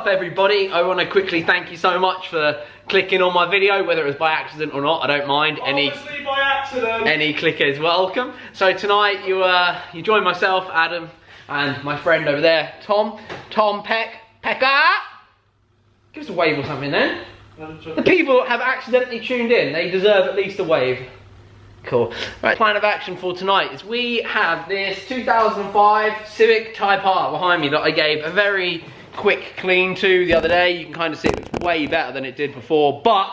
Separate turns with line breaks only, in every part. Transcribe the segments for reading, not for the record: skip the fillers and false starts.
up, everybody? I want to quickly thank you so much for clicking on my video, whether it was by accident or not. I don't mind.
Obviously by accident.
Any clicker is welcome. So tonight you join myself, Adam, and my friend over there, Tom Pecker. Give us a wave or something then. The people have accidentally tuned in. They deserve at least a wave. Cool. Right, plan of action for tonight is we have this 2005 Civic Type R behind me that I gave a very quick clean to the other day. You can kind of see it looks way better than it did before, but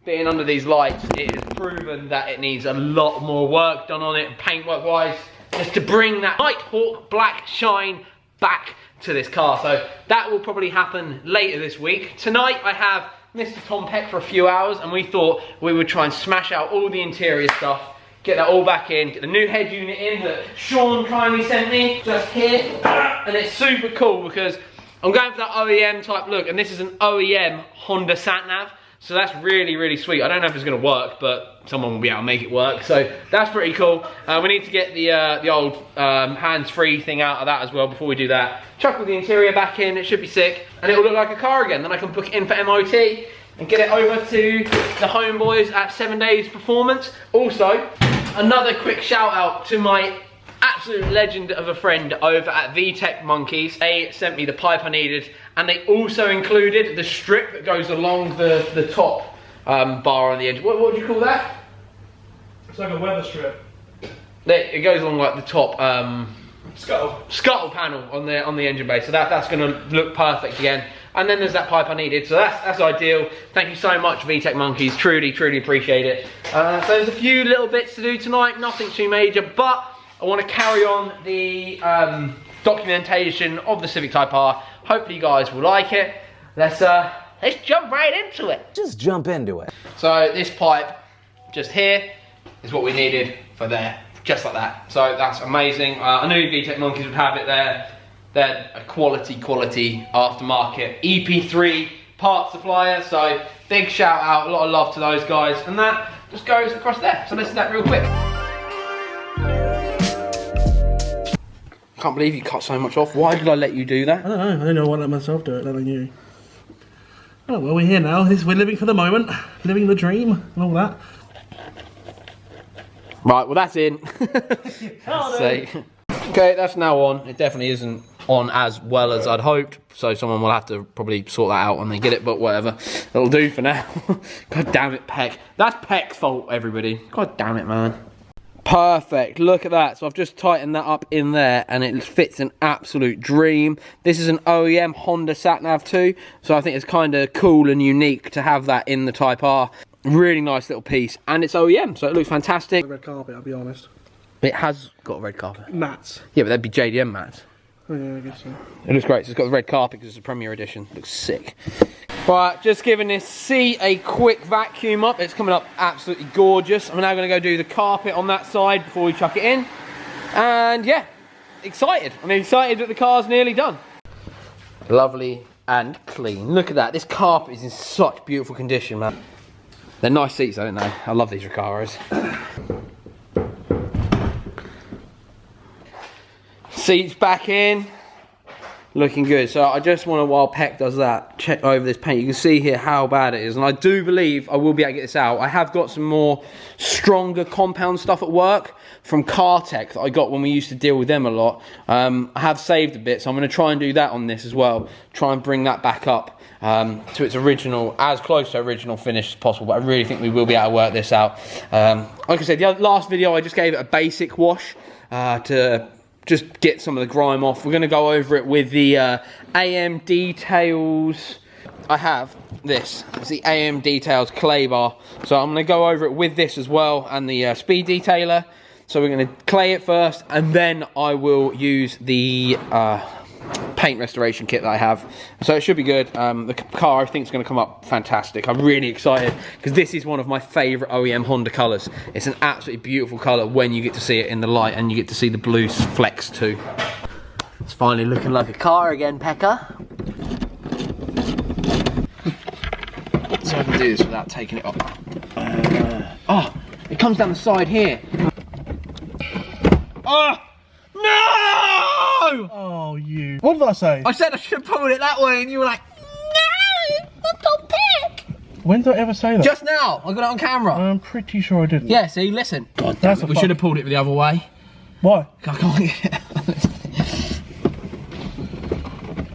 being under these lights, it is proven that it needs a lot more work done on it, paintwork wise, just to bring that Nighthawk black shine back to this car. So that will probably happen later this week. Tonight I have Mr. Tom Peck for a few hours, and we thought we would try and smash out all the interior stuff, get that all back in, get the new head unit in that Sean kindly sent me just here, and it's super cool because I'm going for that OEM type look, and this is an OEM Honda sat-nav, so that's really, really sweet. I don't know if it's going to work, but someone will be able to make it work, so that's pretty cool. We need to get the old hands-free thing out of that as well before we do that. Chuck all the interior back in, it should be sick, and it will look like a car again. Then I can book it in for MOT and get it over to the homeboys at 7 Days Performance. Also, another quick shout out to my absolute legend of a friend over at VTech Monkeys. They sent me the pipe I needed, and they also included the strip that goes along the top bar on the edge. What do you call that?
It's like a weather strip.
It goes along like the top
Scuttle
panel on the engine bay, so that's going to look perfect again. And then there's that pipe I needed, so that's ideal. Thank you so much, VTech Monkeys. Truly, truly appreciate it. So there's a few little bits to do tonight, nothing too major, but I want to carry on the documentation of the Civic Type R. Hopefully you guys will like it. Let's jump right into it.
Just jump into it.
So this pipe just here is what we needed for there, just like that. So that's amazing. I knew VTech Monkeys would have it there. They're a quality aftermarket Ep3 part supplier, so big shout out, a lot of love to those guys, and that just goes across there. So let's do that real quick. Can't believe you cut so much off. Why did I let you do that?
I don't know. I let myself do it, not you. Oh well, we're here now. We're living for the moment, living the dream and all that.
Right, well that's in. Okay, that's now on. It definitely isn't on as well as I'd hoped, so someone will have to probably sort that out when they get it, but whatever. It'll do for now. God damn it, Peck. That's Peck's fault, everybody. God damn it, man. Perfect, look at that. So I've just tightened that up in there and it fits an absolute dream. This is an OEM Honda sat-nav too, so I think it's kind of cool and unique to have that in the Type R. Really nice little piece, and it's OEM, so it looks fantastic.
Red carpet, I'll be honest.
It has got a red carpet.
Mats.
Yeah, but that'd be JDM mats.
Oh yeah, I guess so.
It looks great. So it's got the red carpet because it's a Premier Edition. It looks sick. Right, just giving this seat a quick vacuum up. It's coming up absolutely gorgeous. I'm now going to go do the carpet on that side before we chuck it in. And yeah, excited. I'm excited that the car's nearly done. Lovely and clean. Look at that. This carpet is in such beautiful condition, man. They're nice seats, don't they? I love these Recaros. Seats back in. Looking good. So I just want to, while Peck does that, check over this paint. You can see here how bad it is, and I do believe I will be able to get this out. I have got some more stronger compound stuff at work from Cartech that I got when we used to deal with them a lot. I have saved a bit, so I'm going to try and do that on this as well. Try and bring that back up to its original, as close to original finish as possible, but I really think we will be able to work this out. Like I said, the last video I just gave it a basic wash to just get some of the grime off. We're going to go over it with the AM Details. I have this. It's the AM Details clay bar. So I'm going to go over it with this as well, and the speed detailer. So we're going to clay it first, and then I will use the paint restoration kit that I have. So it should be good. The car I think is going to come up fantastic. I'm really excited because this is one of my favourite OEM Honda colours. It's an absolutely beautiful colour when you get to see it in the light, and you get to see the blue flecks too. It's finally looking like a car again, Pecker. So I can do this without taking it off. Oh, it comes down the side here. Oh! No!
Oh, you. What did I say?
I said I should have pulled it that way, and you were like, Tom Peck!
When did I ever say that?
Just now! I got it on camera.
I'm pretty sure I didn't.
Yeah, see, listen. God damn it, we should have pulled it the other way.
Why?
I can't get it.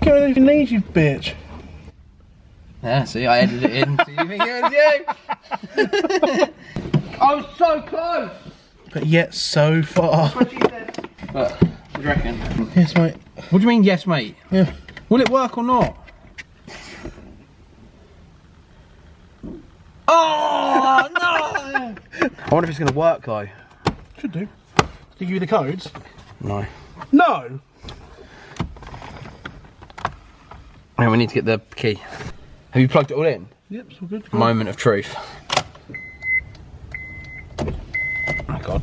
Go ahead if you need, you bitch.
Yeah, see, I edited it in, so you think it was you? I was so close!
But yet so far.
What do you reckon?
Yes, mate.
What do you mean, yes, mate?
Yeah.
Will it work or not? Oh, no! I wonder if it's going to work, though.
Should do. Did he give you the codes?
No.
No!
Hey, we need to get the key. Have you plugged it all in?
Yep, it's all good.
Moment of truth. Oh, God.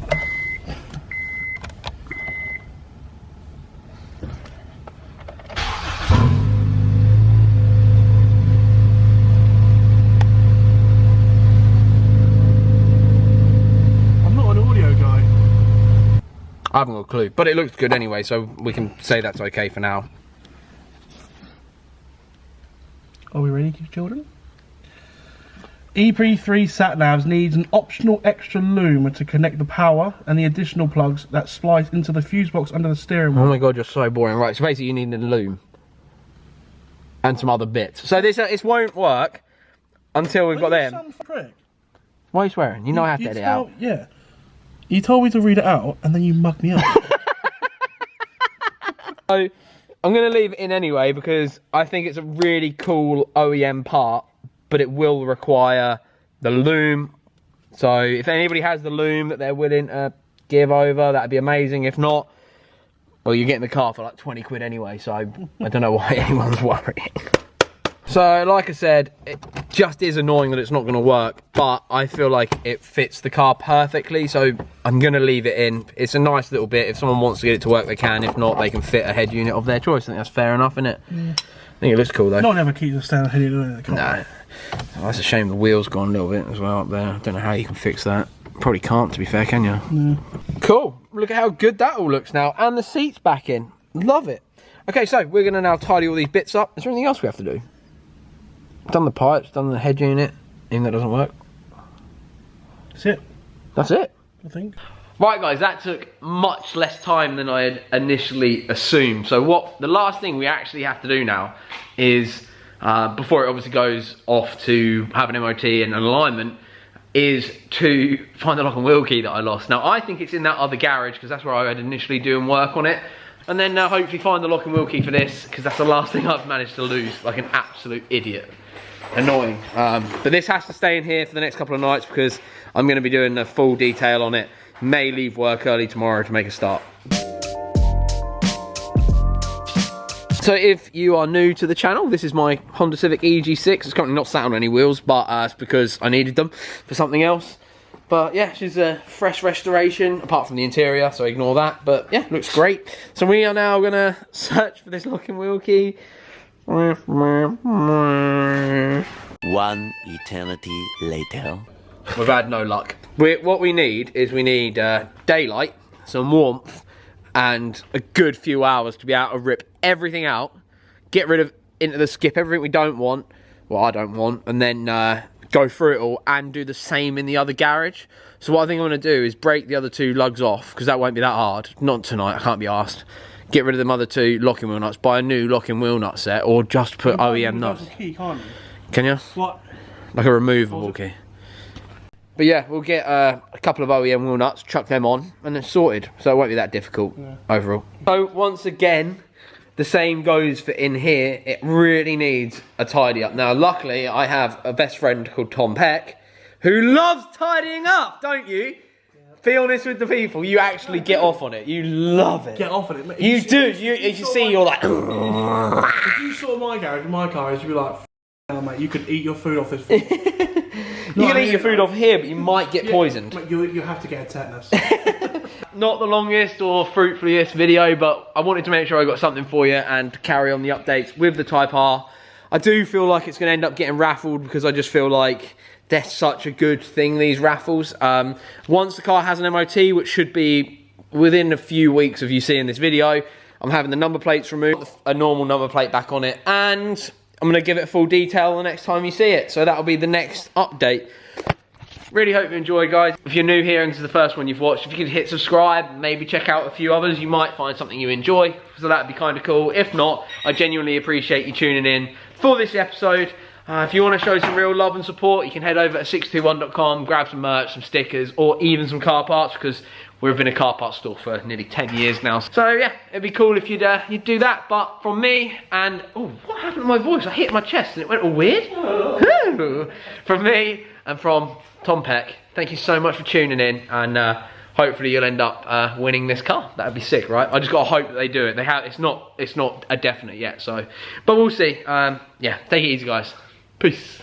I haven't got a clue, but it looks good anyway, so we can say that's okay for now.
Are we ready, children? Ep3 sat-navs needs an optional extra loom to connect the power and the additional plugs that splice into the fuse box under the steering wheel.
Oh my God, you're so boring. Right, so basically you need a loom. And some other bits. So this won't work until we've got them. Why are you swearing? You know I have to edit out.
Yeah. You told me to read it out, and then you mugged me up.
So, I'm going to leave it in anyway, because I think it's a really cool OEM part, but it will require the loom. So, if anybody has the loom that they're willing to give over, that'd be amazing. If not, well, you're getting the car for like 20 quid anyway, so I don't know why anyone's worrying. So, like I said, it just is annoying that it's not going to work, but I feel like it fits the car perfectly, so I'm going to leave it in. It's a nice little bit. If someone wants to get it to work, they can. If not, they can fit a head unit of their choice. I think that's fair enough, isn't it? Yeah. I think it looks cool, though.
No one ever keeps a standard head unit in the car.
No. Oh, that's a shame the wheel's gone a little bit as well up there. I don't know how you can fix that. Probably can't, to be fair, can you?
No.
Cool. Look at how good that all looks now. And the seat's back in. Love it. Okay, so we're going to now tidy all these bits up. Is there anything else we have to do? Done the pipes, done the head unit, even though that doesn't work.
That's it.
That's it.
I think.
Right guys, that took much less time than I had initially assumed. So the last thing we actually have to do now is, before it obviously goes off to have an MOT and an alignment, is to find the lock and wheel key that I lost. Now I think it's in that other garage because that's where I had initially doing work on it. And then hopefully find the lock and wheel key for this, because that's the last thing I've managed to lose, like an absolute idiot. Annoying. But this has to stay in here for the next couple of nights because I'm going to be doing a full detail on it. May leave work early tomorrow to make a start. So if you are new to the channel, this is my Honda Civic EG6. It's currently not sat on any wheels, but it's because I needed them for something else. But yeah, she's a fresh restoration, apart from the interior, so ignore that. But yeah, looks great. So we are now going to search for this lock and wheel key.
One eternity later.
We've had no luck. What we need is daylight, some warmth, and a good few hours to be able to rip everything out, get rid of into the skip everything we don't want, well I don't want, and then go through it all and do the same in the other garage. So what I think I'm going to do is break the other two lugs off, because that won't be that hard. Not tonight, I can't be arsed. Get rid of them other two locking wheel nuts, buy a new locking wheel nut set, or just put OEM nuts.
Key, can't you?
Can you?
What?
Like a removable key. But yeah, we'll get a couple of OEM wheel nuts, chuck them on, and it's sorted. So it won't be that difficult overall. So once again, the same goes for in here. It really needs a tidy up. Now luckily I have a best friend called Tom Peck, who loves tidying up, don't you? Be honest with the people, you actually get off on it. You love it.
Get off on it, mate.
You do. You see, you're like.
If you saw my garage, my car, you'd be like, hell, mate, you could eat your food off this.
You can eat your food off here, but you might get poisoned.
Mate, you have to get a tetanus.
Not the longest or fruitfuliest video, but I wanted to make sure I got something for you and carry on the updates with the Type R. I do feel like it's going to end up getting raffled because I just feel like they're such a good thing, these raffles. Once the car has an MOT, which should be within a few weeks of you seeing this video, I'm having the number plates removed, a normal number plate back on it, and I'm going to give it full detail the next time you see it. So that'll be the next update. Really hope you enjoy, guys. If you're new here and this is the first one you've watched, if you could hit subscribe, maybe check out a few others, you might find something you enjoy. So that'd be kind of cool. If not, I genuinely appreciate you tuning in for this episode. If you want to show some real love and support, you can head over to 621.com, grab some merch, some stickers, or even some car parts, because we've been a car parts store for nearly 10 years now. So yeah, it'd be cool if you'd do that. But from me and, oh, what happened to my voice? I hit my chest and it went all weird. From me and from Tom Peck, thank you so much for tuning in, and hopefully you'll end up winning this car. That'd be sick, right? I just gotta hope that they do it. They have. It's not a definite yet. So, but we'll see. Yeah, take it easy, guys. Peace.